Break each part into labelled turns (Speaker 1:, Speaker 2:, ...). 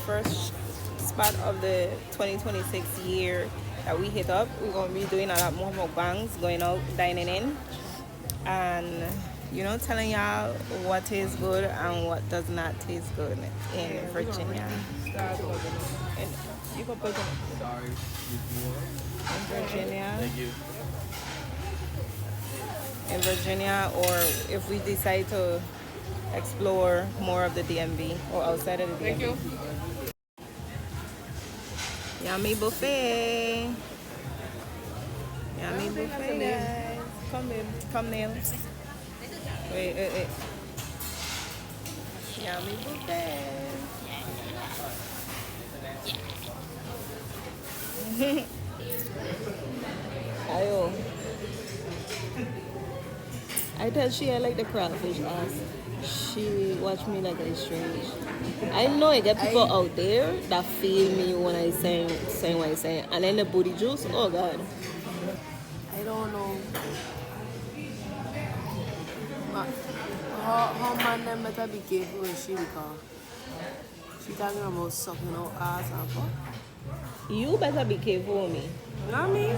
Speaker 1: first spot of the 2026 year that we hit up. We're gonna be doing a lot more mukbangs, going out, dining in, and telling y'all what tastes good and what does not taste good in Virginia. And you can put it in Virginia.
Speaker 2: Thank you.
Speaker 1: In Virginia, or if we decide to explore more of the DMV or outside of the DMV.
Speaker 3: Thank you.
Speaker 1: Yummy buffet. Yummy buffet, guys. Come, Neil. Wait. Yummy buffet. Ayo. I tell she I like the crawfish ass. She watch me like I'm strange. I know I get people out there that feel me when I saying what I say. And then the booty juice, oh god.
Speaker 3: I don't know. How man them better be careful with she because she talking about sucking out ass and fuck.
Speaker 1: You better be careful with me.
Speaker 3: Not me.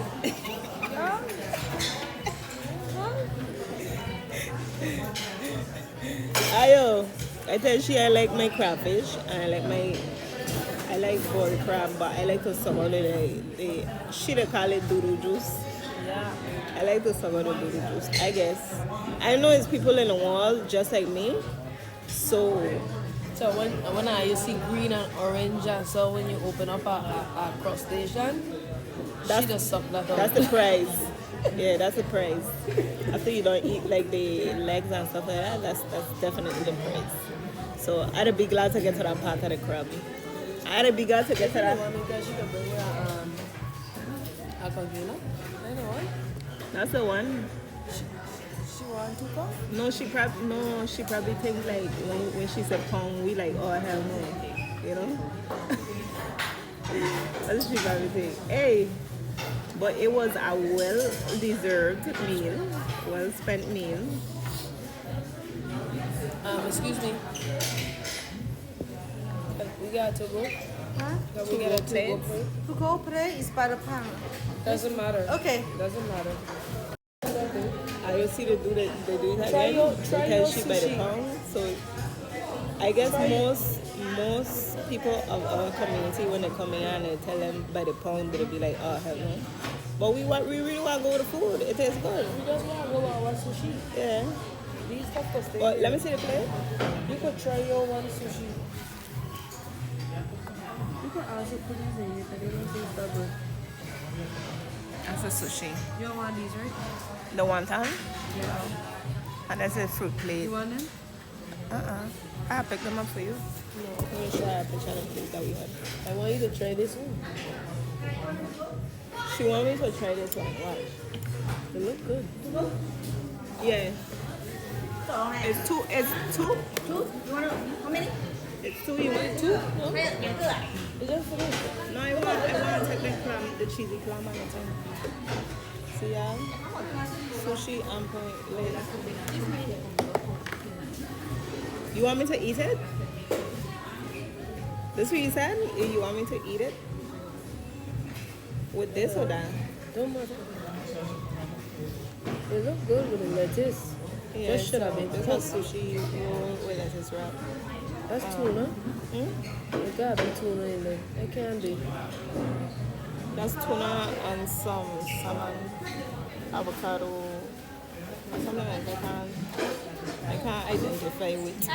Speaker 1: Ayo, I tell she I like my crawfish and I like boiled crab, but I like to suck out the she they call it doodle juice.
Speaker 3: Yeah.
Speaker 1: I like to suck out the doodle juice, I guess. I know it's people in the world just like me, so
Speaker 3: when you see green and orange, and so when you open up a crustacean, she just suck that out.
Speaker 1: that's the prize. Yeah, that's the prize. After you don't eat like the legs and stuff like that, that's definitely the prize. So I'd be glad to get to that part of the crab. I'd be glad to get to that.
Speaker 3: Because she can bring you a container. I know what.
Speaker 1: That's the one.
Speaker 3: She want to come?
Speaker 1: No, she probably thinks like when she said pound, we like, oh hell no, you know. That's what she probably think. Hey. But it was a well-deserved meal, well-spent meal.
Speaker 3: Excuse me. We got to go.
Speaker 4: Huh?
Speaker 1: We get a plate.
Speaker 4: To go play is by the pound.
Speaker 3: Doesn't matter.
Speaker 4: Okay.
Speaker 3: Doesn't matter.
Speaker 1: I will see they do it again.
Speaker 3: Try
Speaker 1: They
Speaker 3: your
Speaker 1: tell she by the
Speaker 3: sushi.
Speaker 1: pound. So I guess most people of our community when they come in and they tell them by the pound, they'll be like, oh hell no. But we really want to go to food. It tastes good.
Speaker 3: We just want to go to our sushi.
Speaker 1: Yeah.
Speaker 3: These stuff to stay.
Speaker 1: But let me see the plate.
Speaker 3: You could try your one sushi.
Speaker 4: You can also put these in it, but they don't taste that good.
Speaker 1: That's a sushi.
Speaker 4: You don't want these, right?
Speaker 1: The wonton.
Speaker 4: Yeah.
Speaker 1: And that's a fruit plate.
Speaker 4: You want them?
Speaker 1: I'll pick them up for you.
Speaker 3: No.
Speaker 1: Let me show you a picture of the plate that we had.
Speaker 3: I want you to try this one.
Speaker 1: She want me to try this one. Watch.
Speaker 3: They look good.
Speaker 1: Yeah. It's two. It's two.
Speaker 4: Two? You want how many?
Speaker 1: It's two. You want two? No.
Speaker 3: It's just for this.
Speaker 1: No, I want to take the clam, the cheesy clam on the thing. See y'all? Sushi on point later. You want me to eat it? This what you said? You want me to eat it? With this or that?
Speaker 3: Don't matter. They look good with the lettuce.
Speaker 1: Yeah,
Speaker 3: Just should have been
Speaker 1: this
Speaker 3: cooked.
Speaker 1: is sushi roll with lettuce wrap.
Speaker 3: That's tuna. You gotta be tuna in there. I can't be.
Speaker 1: That's tuna and some salmon, avocado, something like that. I can't identify with.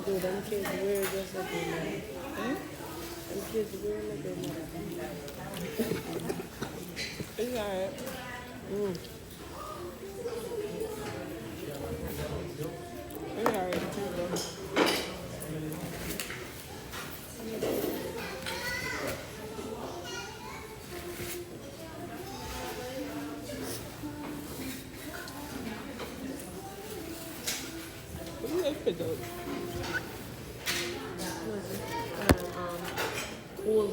Speaker 3: Dude, them kids weird just like their mother. Them kids weird like their mother.
Speaker 1: It's alright. It's alright. It's good. What do you like to do?
Speaker 3: Cool.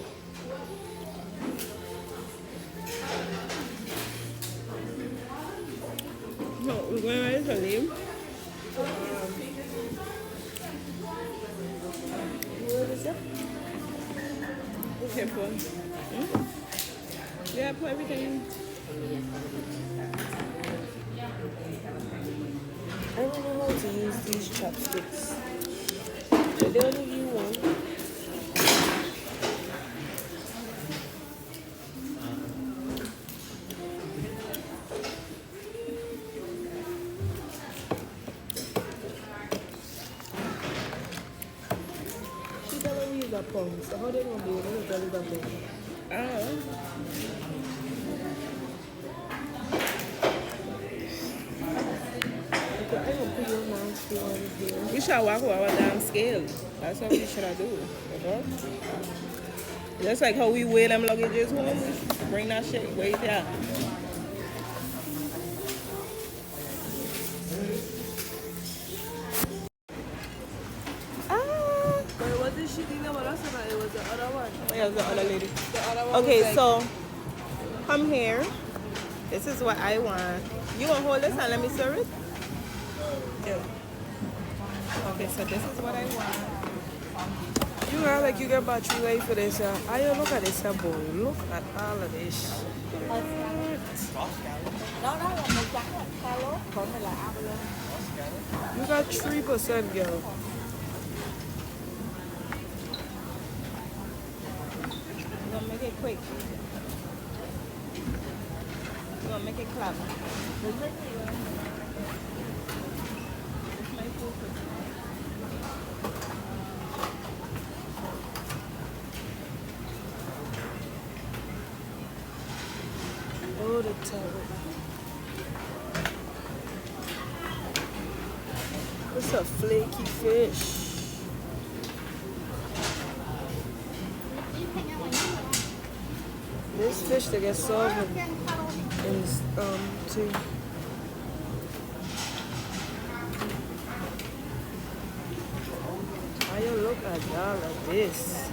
Speaker 1: one. Yeah, put everything in.
Speaker 3: I don't know how to use these chopsticks. But they only give you one. She doesn't use a pump, so how they gonna be able to tell you that thing?
Speaker 1: I don't know.
Speaker 3: Okay, I don't put your nasty on here.
Speaker 1: We should walk with our damn scale. That's what we should do. The fuck? Just like how we weigh them luggages home, we should bring that shit way there. Ah,
Speaker 3: But what did she think about us about? It was the other one.
Speaker 1: yeah, the other lady.
Speaker 3: The other one
Speaker 1: Okay,
Speaker 3: was like,
Speaker 1: so come here. This is what I want. You want to hold this and let me serve it?
Speaker 3: yeah.
Speaker 1: Okay, so this is what I want.
Speaker 3: You act like you get battery life for this. I look at this boy. Look at all of this. You got 3%, girl.
Speaker 1: I'm gonna make it quick. I'm gonna make it clap. It's my focus.
Speaker 3: Oh, the towel. It's a flaky fish. This fish they get served in tea. Why you look at all of this?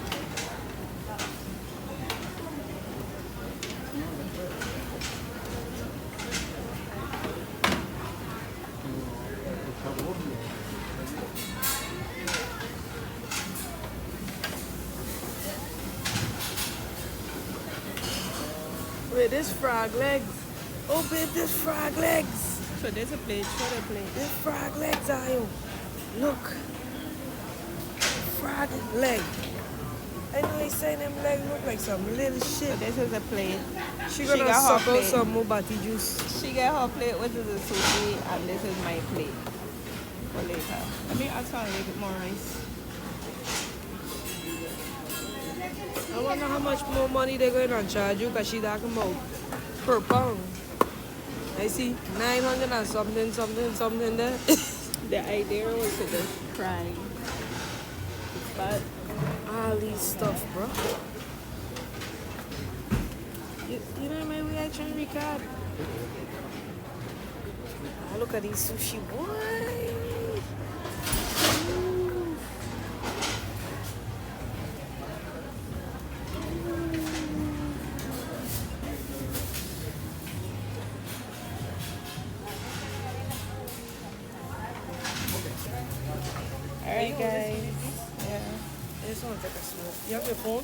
Speaker 3: Wait, this frog legs. Oh, babe, this frog legs.
Speaker 1: So there's a plate. Show the plate.
Speaker 3: This frog legs are you. Look. Frog leg. I know they say them legs look like some little
Speaker 1: So
Speaker 3: shit.
Speaker 1: this is a plate.
Speaker 3: She gonna
Speaker 1: got her
Speaker 3: suck out
Speaker 1: plate.
Speaker 3: some mubati juice.
Speaker 1: She got her plate, which is a sushi, and this is my plate for later. Let me ask her a little bit more rice.
Speaker 3: I wonder how much more money they're going to charge you because she's talking about per pound. I see 900 and something there.
Speaker 1: The idea was to just try, but
Speaker 3: All these stuff, bro. You know my reaction, Ricard? Oh, look at these sushi, boy.
Speaker 1: alright guys. Yeah.
Speaker 3: I just want to take a smoke. You have your phone?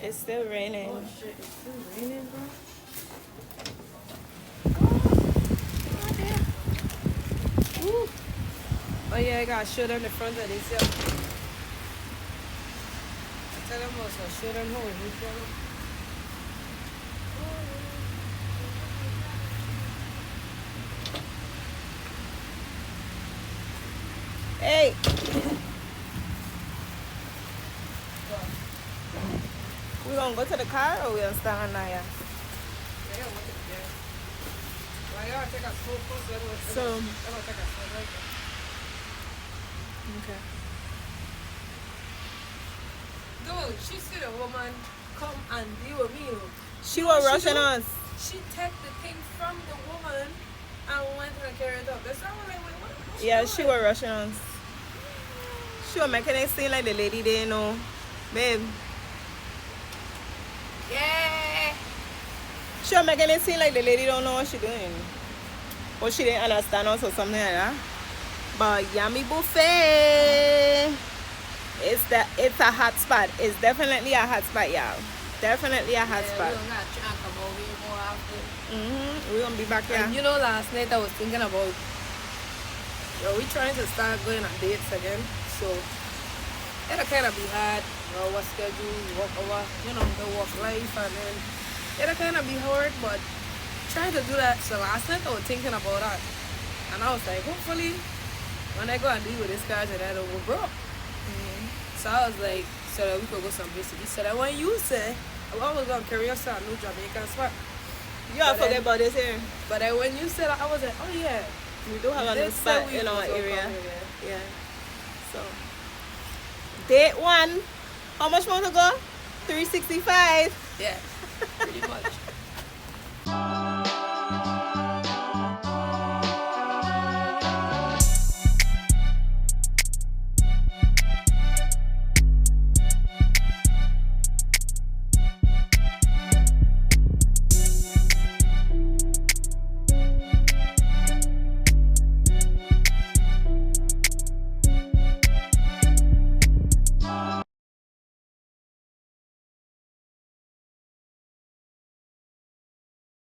Speaker 1: It's still raining.
Speaker 3: Oh shit, it's still raining, bro. Woo. Oh yeah, I gotta show them the front of this. Yeah. Tell them also, show them how we show them.
Speaker 1: Hey! We gonna go to the car or we gonna stand on there?
Speaker 3: Yeah, what the yeah. Well, I gotta take a smoke first, then we'll
Speaker 1: So-
Speaker 3: take a smoke right there.
Speaker 1: Okay.
Speaker 3: Dude, she see the woman come and deal with me. Look.
Speaker 1: She
Speaker 3: You know
Speaker 1: was
Speaker 3: what
Speaker 1: rushing
Speaker 3: do?
Speaker 1: us.
Speaker 3: She took the thing from the woman and went and carried it up. That's not what I went. What
Speaker 1: Yeah, she
Speaker 3: doing?
Speaker 1: was rushing us. She was making it seem like the lady didn't know. Babe,
Speaker 3: Yeah.
Speaker 1: she was making it seem like the lady don't know what she doing. Or she didn't understand us or something like that. But yummy buffet. It's a hot spot. It's definitely a hot spot, y'all. Definitely a hot
Speaker 3: Yeah,
Speaker 1: spot.
Speaker 3: we don't got to try and come over here more often.
Speaker 1: We're gonna be back here.
Speaker 3: And you know, last night I was thinking about, we trying to start going on dates again. So it'll kind of be hard. Our schedule, work over, the work life, and then it'll kind of be hard. But trying to do that. So last night I was thinking about that, and I was like, hopefully, when I go and deal with this guy, that I don't go broke. So I was like, so that we could go someplace to eat. So that when you say, I was gonna carry us to a new Jamaican spot.
Speaker 1: You all forget about this here.
Speaker 3: But then when you said that, I was like, oh yeah.
Speaker 1: We do have a new
Speaker 3: This said
Speaker 1: spot
Speaker 3: we
Speaker 1: in our
Speaker 3: was gonna
Speaker 1: area.
Speaker 3: come here,
Speaker 1: Yeah. So date 1. How much more to go? 365.
Speaker 3: Yeah, pretty much.